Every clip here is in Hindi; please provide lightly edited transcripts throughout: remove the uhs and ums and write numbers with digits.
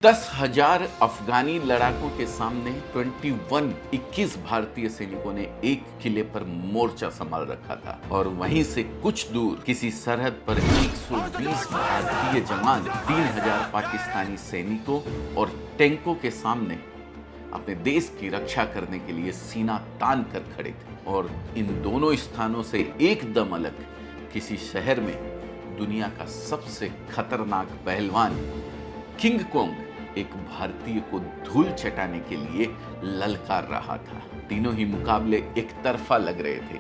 10,000 अफगानी लड़ाकों के सामने 21 भारतीय सैनिकों ने एक किले पर मोर्चा संभाल रखा था और वहीं से कुछ दूर किसी सरहद पर 120 भारतीय जवान 3,000 पाकिस्तानी सैनिकों और टैंकों के सामने अपने देश की रक्षा करने के लिए सीना तान कर खड़े थे। और इन दोनों स्थानों से एकदम अलग किसी शहर में दुनिया का सबसे खतरनाक पहलवान किंग कोंग एक भारतीय को धूल चटाने के लिए ललकार रहा था। तीनों ही मुकाबले एक तरफा लग रहे थे,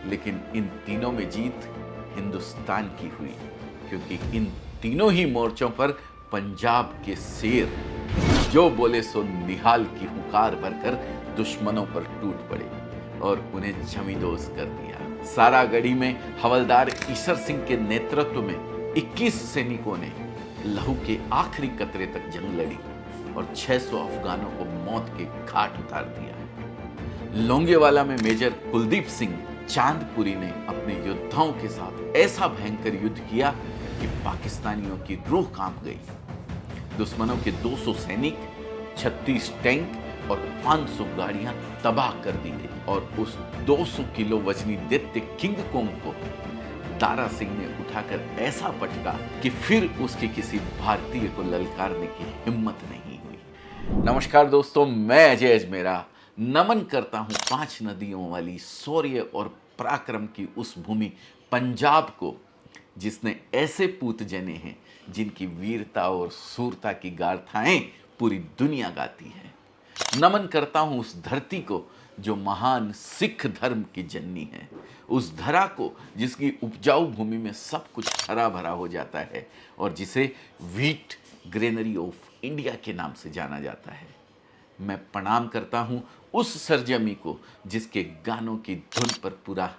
लेकिन इन तीनों में जीत हिंदुस्तान की हुई, क्योंकि इन तीनों ही मोर्चों पर पंजाब के शेर जो बोले सो निहाल की हुकार भरकर दुश्मनों पर टूट पड़े और उन्हें जमींदोज कर दिया। सारागढ़ी में हवलदार ईशर सिंह के नेतृत्व में 21 सैनिकों ने लहू के आखिरी कतरे तक जंग लड़ी और 600 अफगानों को मौत के घाट उतार दिया। लोंगेवाला में मेजर कुलदीप सिंह चांदपुरी ने अपने योद्धाओं के साथ ऐसा भयंकर युद्ध किया कि पाकिस्तानियों की रूह कांप गई। दुश्मनों के 200 सैनिक, 36 टैंक और 500 गाड़ियां तबाह कर दी गई और उस 200 किलो वजनी दैत्य किंग कोंग को दारा सिंह ने उठाकर ऐसा पटका कि फिर उसके किसी भारतीय को ललकारने की हिम्मत नहीं हुई। नमस्कार दोस्तों, मैं अजय अजमेरा नमन करता हूं 5 नदियों वाली शौर्य और पराक्रम की उस भूमि पंजाब को, जिसने ऐसे पूत जने हैं जिनकी वीरता और सूरता की गाथाएं पूरी दुनिया गाती है। नमन करता हूं उस धरती को जो महान सिख धर्म की जननी है, उस धरा को जिसकी उपजाऊ भूमि में सब कुछ हरा भरा हो जाता है और जिसे व्हीट ग्रेनरी ऑफ इंडिया के नाम से जाना जाता है। मैं प्रणाम करता हूं उस सरजमी को जिसके गानों की धुन पर पूरा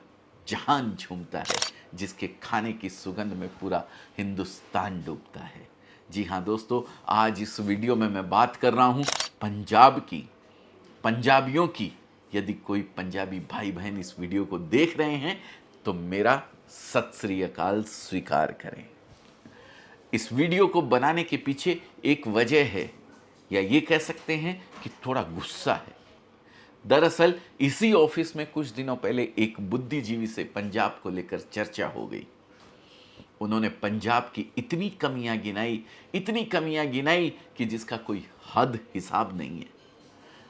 जहान झूमता है, जिसके खाने की सुगंध में पूरा हिंदुस्तान डूबता है। जी हाँ दोस्तों, आज इस वीडियो में मैं बात कर रहा हूं पंजाब की, पंजाबियों की। यदि कोई पंजाबी भाई बहन इस वीडियो को देख रहे हैं तो मेरा सत श्री अकाल स्वीकार करें। इस वीडियो को बनाने के पीछे एक वजह है, या ये कह सकते हैं कि थोड़ा गुस्सा है। दरअसल इसी ऑफिस में कुछ दिनों पहले एक बुद्धिजीवी से पंजाब को लेकर चर्चा हो गई। उन्होंने पंजाब की इतनी कमियां गिनाई कि जिसका कोई हद हिसाब नहीं है।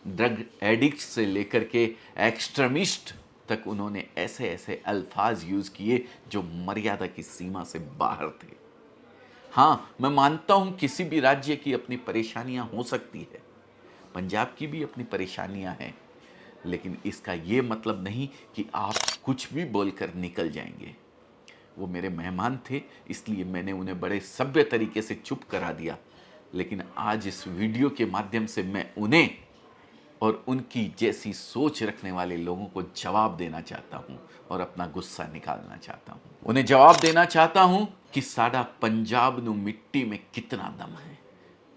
ड्रग एडिक्ट से लेकर के एक्सट्रीमिस्ट तक उन्होंने ऐसे ऐसे अल्फाज यूज किए जो मर्यादा की सीमा से बाहर थे। हाँ, मैं मानता हूं किसी भी राज्य की अपनी परेशानियां हो सकती है, पंजाब की भी अपनी परेशानियां हैं, लेकिन इसका ये मतलब नहीं कि आप कुछ भी बोलकर निकल जाएंगे। वो मेरे मेहमान थे, इसलिए मैंने उन्हें बड़े सभ्य तरीके से चुप करा दिया, लेकिन आज इस वीडियो के माध्यम से मैं उन्हें और उनकी जैसी सोच रखने वाले लोगों को जवाब देना चाहता हूं और अपना गुस्सा निकालना चाहता हूं। उन्हें जवाब देना चाहता हूं कि साडा पंजाब नु मिट्टी में कितना दम है,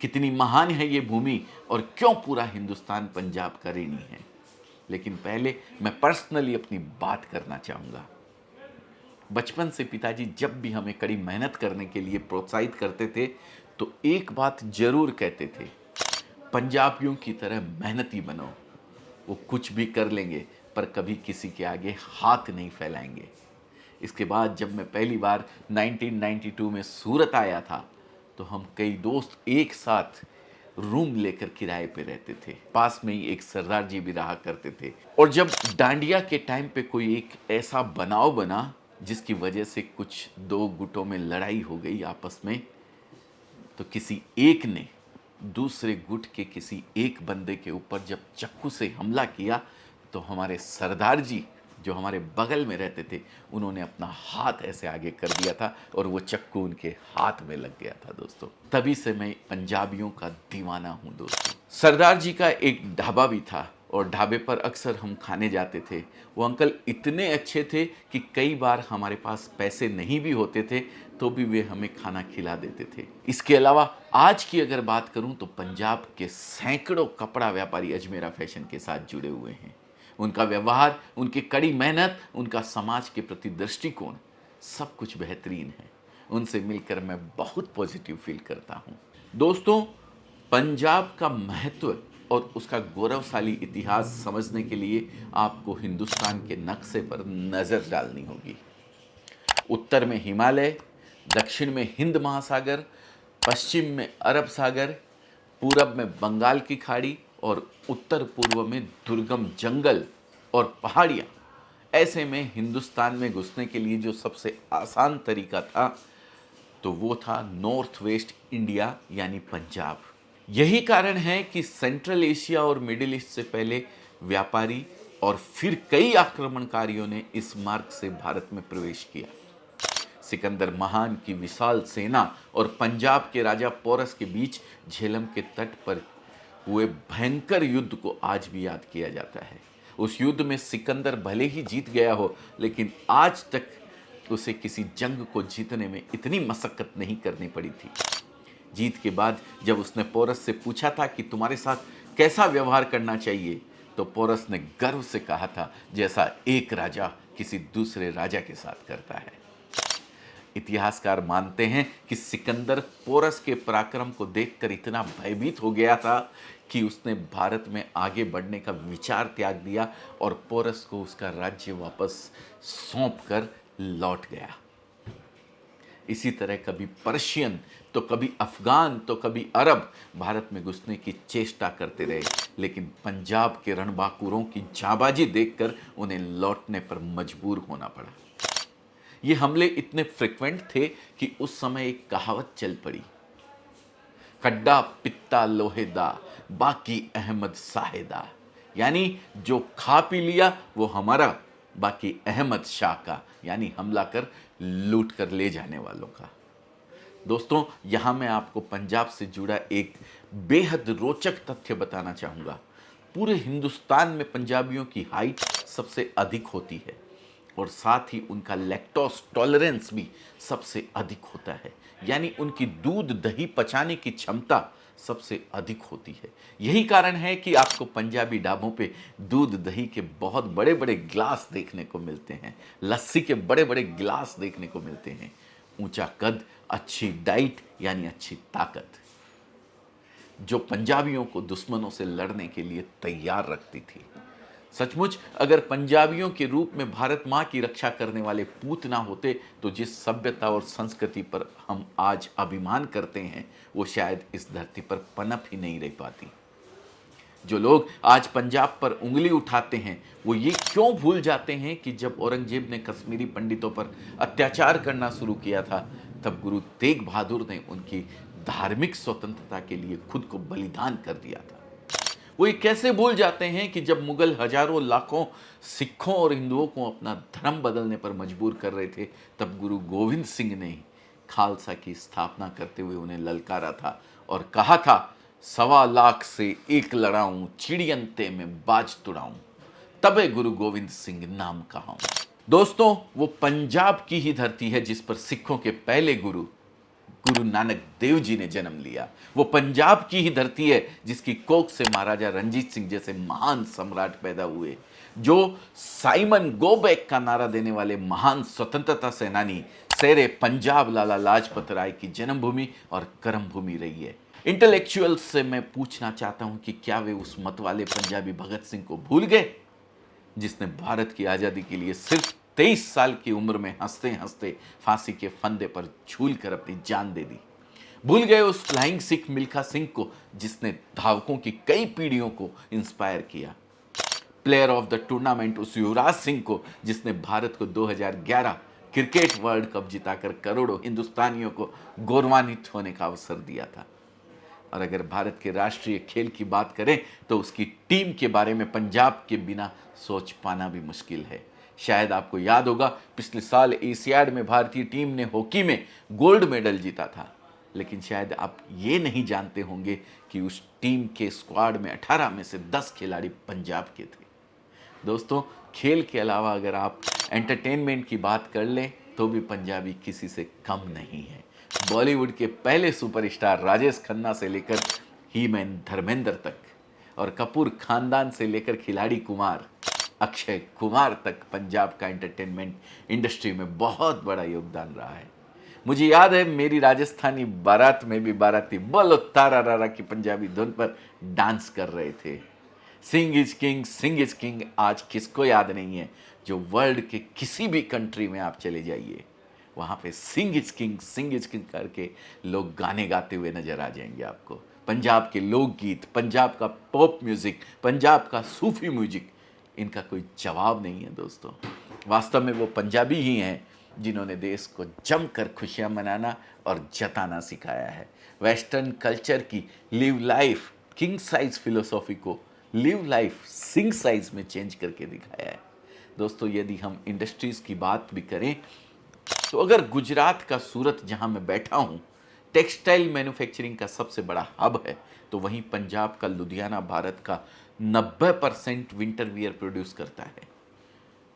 कितनी महान है ये भूमि और क्यों पूरा हिंदुस्तान पंजाब का ऋणी है। लेकिन पहले मैं पर्सनली अपनी बात करना चाहूँगा। बचपन से पिताजी जब भी हमें कड़ी मेहनत करने के लिए प्रोत्साहित करते थे तो एक बात जरूर कहते थे, पंजाबियों की तरह मेहनती बनो। वो कुछ भी कर लेंगे पर कभी किसी के आगे हाथ नहीं फैलाएंगे। इसके बाद जब मैं पहली बार 1992 में सूरत आया था तो हम कई दोस्त एक साथ रूम लेकर किराए पे रहते थे। पास में ही एक सरदार जी भी रहा करते थे। और जब डांडिया के टाइम पे कोई एक ऐसा बनाव बना जिसकी वजह से कुछ 2 गुटों में लड़ाई हो गई आपस में, तो किसी एक ने दूसरे गुट के किसी एक बंदे के ऊपर जब चक्कू से हमला किया तो हमारे सरदार जी जो हमारे बगल में रहते थे, उन्होंने अपना हाथ ऐसे आगे कर दिया था और वो चक्कू उनके हाथ में लग गया था। दोस्तों, तभी से मैं पंजाबियों का दीवाना हूँ। दोस्तों, सरदार जी का एक ढाबा भी था और ढाबे पर अक्सर हम खाने जाते थे। वो अंकल इतने अच्छे थे कि कई बार हमारे पास पैसे नहीं भी होते थे तो भी वे हमें खाना खिला देते थे। इसके अलावा आज की अगर बात करूं तो पंजाब के सैकड़ों कपड़ा व्यापारी अजमेरा फैशन के साथ जुड़े हुए हैं। उनका व्यवहार, उनकी कड़ी मेहनत, उनका समाज के प्रति दृष्टिकोण सब कुछ बेहतरीन है। उनसे मिलकर मैं बहुत पॉजिटिव फील करता हूँ। दोस्तों, पंजाब का महत्व और उसका गौरवशाली इतिहास समझने के लिए आपको हिंदुस्तान के नक्शे पर नज़र डालनी होगी। उत्तर में हिमालय, दक्षिण में हिंद महासागर, पश्चिम में अरब सागर, पूरब में बंगाल की खाड़ी और उत्तर पूर्व में दुर्गम जंगल और पहाड़ियाँ। ऐसे में हिंदुस्तान में घुसने के लिए जो सबसे आसान तरीका था तो वो था नॉर्थ वेस्ट इंडिया यानी पंजाब। यही कारण है कि सेंट्रल एशिया और मिडिल ईस्ट से पहले व्यापारी और फिर कई आक्रमणकारियों ने इस मार्ग से भारत में प्रवेश किया। सिकंदर महान की विशाल सेना और पंजाब के राजा पोरस के बीच झेलम के तट पर हुए भयंकर युद्ध को आज भी याद किया जाता है। उस युद्ध में सिकंदर भले ही जीत गया हो, लेकिन आज तक उसे किसी जंग को जीतने में इतनी मशक्कत नहीं करनी पड़ी थी। जीत के बाद जब उसने पोरस से पूछा था कि तुम्हारे साथ कैसा व्यवहार करना चाहिए, तो पोरस ने गर्व से कहा था जैसा एक राजा किसी दूसरे राजा के साथ करता है। इतिहासकार मानते हैं कि सिकंदर पोरस के पराक्रम को देखकर इतना भयभीत हो गया था कि उसने भारत में आगे बढ़ने का विचार त्याग दिया और पोरस को उसका राज्य वापस सौंपकर लौट गया। इसी तरह कभी पर्शियन तो कभी अफगान तो कभी अरब भारत में घुसने की चेष्टा करते रहे, लेकिन पंजाब के रणबांकुरों की जाबाजी देखकर उन्हें लौटने पर मजबूर होना पड़ा। ये हमले इतने फ्रिक्वेंट थे कि उस समय एक कहावत चल पड़ी, कड्डा पित्ता लोहेदा बाकी अहमद साहेदा, यानी जो खा पी लिया वो हमारा, बाकी अहमद शाह का, यानी हमला कर लूट कर ले जाने वालों का। दोस्तों, यहाँ मैं आपको पंजाब से जुड़ा एक बेहद रोचक तथ्य बताना चाहूँगा। पूरे हिंदुस्तान में पंजाबियों की हाइट सबसे अधिक होती है और साथ ही उनका लैक्टोज टॉलरेंस भी सबसे अधिक होता है, यानी उनकी दूध दही पचाने की क्षमता सबसे अधिक होती है। यही कारण है कि आपको पंजाबी ढाबों पे दूध दही के बहुत बड़े बड़े ग्लास देखने को मिलते हैं, लस्सी के बड़े बड़े ग्लास देखने को मिलते हैं। ऊंचा कद, अच्छी डाइट यानी अच्छी ताकत, जो पंजाबियों को दुश्मनों से लड़ने के लिए तैयार रखती थी। सचमुच अगर पंजाबियों के रूप में भारत माँ की रक्षा करने वाले पूत ना होते तो जिस सभ्यता और संस्कृति पर हम आज अभिमान करते हैं वो शायद इस धरती पर पनप ही नहीं रह पाती। जो लोग आज पंजाब पर उंगली उठाते हैं वो ये क्यों भूल जाते हैं कि जब औरंगजेब ने कश्मीरी पंडितों पर अत्याचार करना शुरू किया था तब गुरु तेग बहादुर ने उनकी धार्मिक स्वतंत्रता के लिए खुद को बलिदान कर दिया था। वो ये कैसे भूल जाते हैं कि जब मुगल हजारों लाखों सिखों और हिंदुओं को अपना धर्म बदलने पर मजबूर कर रहे थे तब गुरु गोविंद सिंह ने खालसा की स्थापना करते हुए उन्हें ललकारा था और कहा था, 1.25 लाख से एक लड़ाऊं, चिड़ियंते में बाज तुड़ाऊं, तबे गुरु गोविंद सिंह नाम कहाऊं। दोस्तों, वो पंजाब की ही धरती है जिस पर सिखों के पहले गुरु गुरु नानक देव जी ने जन्म लिया। वो पंजाब की ही धरती है जिसकी कोख से महाराजा रंजीत सिंह जैसे महान सम्राट पैदा हुए, जो साइमन गो बैक का नारा देने वाले महान स्वतंत्रता सेनानी शेरे पंजाब लाला लाजपत राय की जन्मभूमि और कर्मभूमि रही है। इंटेलेक्चुअल्स से मैं पूछना चाहता हूं कि क्या वे उस मत वाले पंजाबी भगत सिंह को भूल गए जिसने भारत की आज़ादी के लिए सिर्फ 23 साल की उम्र में हंसते हंसते फांसी के फंदे पर झूल कर अपनी जान दे दी? भूल गए उस फ्लाइंग सिख मिल्खा सिंह को जिसने धावकों की कई पीढ़ियों को इंस्पायर किया? प्लेयर ऑफ द टूर्नामेंट उस युवराज सिंह को जिसने भारत को 2011 क्रिकेट वर्ल्ड कप जिताकर करोड़ों हिंदुस्तानियों को गौरवान्वित होने का अवसर दिया था? और अगर भारत के राष्ट्रीय खेल की बात करें तो उसकी टीम के बारे में पंजाब के बिना सोच पाना भी मुश्किल है। शायद आपको याद होगा पिछले साल एशियाड में भारतीय टीम ने हॉकी में गोल्ड मेडल जीता था, लेकिन शायद आप ये नहीं जानते होंगे कि उस टीम के स्क्वाड में 18 में से 10 खिलाड़ी पंजाब के थे। दोस्तों, खेल के अलावा अगर आप एंटरटेनमेंट की बात कर लें तो भी पंजाबी किसी से कम नहीं है। बॉलीवुड के पहले सुपरस्टार राजेश खन्ना से लेकर हीमैन धर्मेंद्र तक और कपूर खानदान से लेकर खिलाड़ी कुमार अक्षय कुमार तक पंजाब का एंटरटेनमेंट इंडस्ट्री में बहुत बड़ा योगदान रहा है। मुझे याद है मेरी राजस्थानी बारात में भी बाराती बोलो तारा रारा की पंजाबी धुन पर डांस कर रहे थे। सिंग इज किंग आज किसको याद नहीं है। जो वर्ल्ड के किसी भी कंट्री में आप चले जाइए, वहाँ पे सिंग इज किंग करके लोग गाने गाते हुए नजर आ जाएंगे आपको। पंजाब के लोकगीत, पंजाब का पॉप म्यूजिक, पंजाब का सूफी म्यूजिक, इनका कोई जवाब नहीं है दोस्तों। वास्तव में वो पंजाबी ही हैं जिन्होंने देश को जमकर खुशियां मनाना और जताना सिखाया है। वेस्टर्न कल्चर की live life king size philosophy को लिव लाइफ सिंग साइज में चेंज करके दिखाया है। दोस्तों, यदि हम इंडस्ट्रीज की बात भी करें तो अगर गुजरात का सूरत, जहां मैं बैठा हूं, टेक्सटाइल मैन्युफैक्चरिंग का सबसे बड़ा हब है, तो वहीं पंजाब का लुधियाना भारत का 90% विंटर वियर प्रोड्यूस करता है।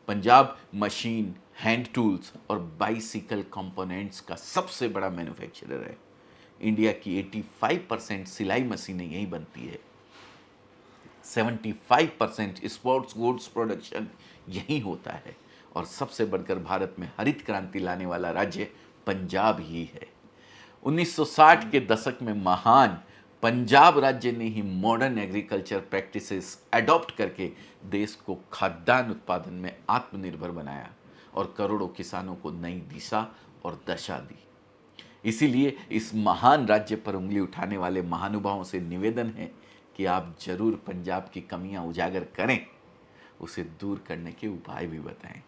पंजाब मशीन, हैंड टूल्स और बाइसिकल कंपोनेंट्स का सबसे बड़ा मैन्युफैक्चरर है। इंडिया की 85% सिलाई मशीनें यहीं बनती है। 75% स्पोर्ट्स गुड्स प्रोडक्शन यहीं होता है। और सबसे बढ़कर भारत में हरित क्रांति लाने वाला राज्य पंजाब ही है। 1960 के दशक में महान पंजाब राज्य ने ही मॉडर्न एग्रीकल्चर प्रैक्टिसेस अडॉप्ट करके देश को खाद्यान्न उत्पादन में आत्मनिर्भर बनाया और करोड़ों किसानों को नई दिशा और दशा दी। इसीलिए इस महान राज्य पर उंगली उठाने वाले महानुभावों से निवेदन है कि आप जरूर पंजाब की कमियां उजागर करें, उसे दूर करने के उपाय भी बताएं,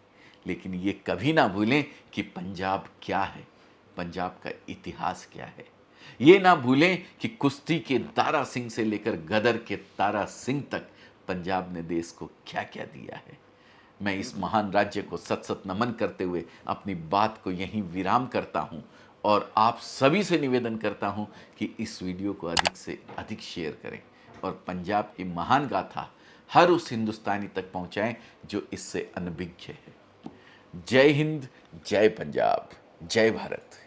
लेकिन ये कभी ना भूलें कि पंजाब क्या है, पंजाब का इतिहास क्या है। ये ना भूलें कि कुश्ती के दारा सिंह से लेकर गदर के तारा सिंह तक पंजाब ने देश को क्या क्या दिया है। मैं इस महान राज्य को सत सत नमन करते हुए अपनी बात को यहीं विराम करता हूं और आप सभी से निवेदन करता हूं कि इस वीडियो को अधिक से अधिक शेयर करें और पंजाब की महान गाथा हर उस हिंदुस्तानी तक पहुंचाएं जो इससे अनभिज्ञ है। जय हिंद, जय पंजाब, जय भारत।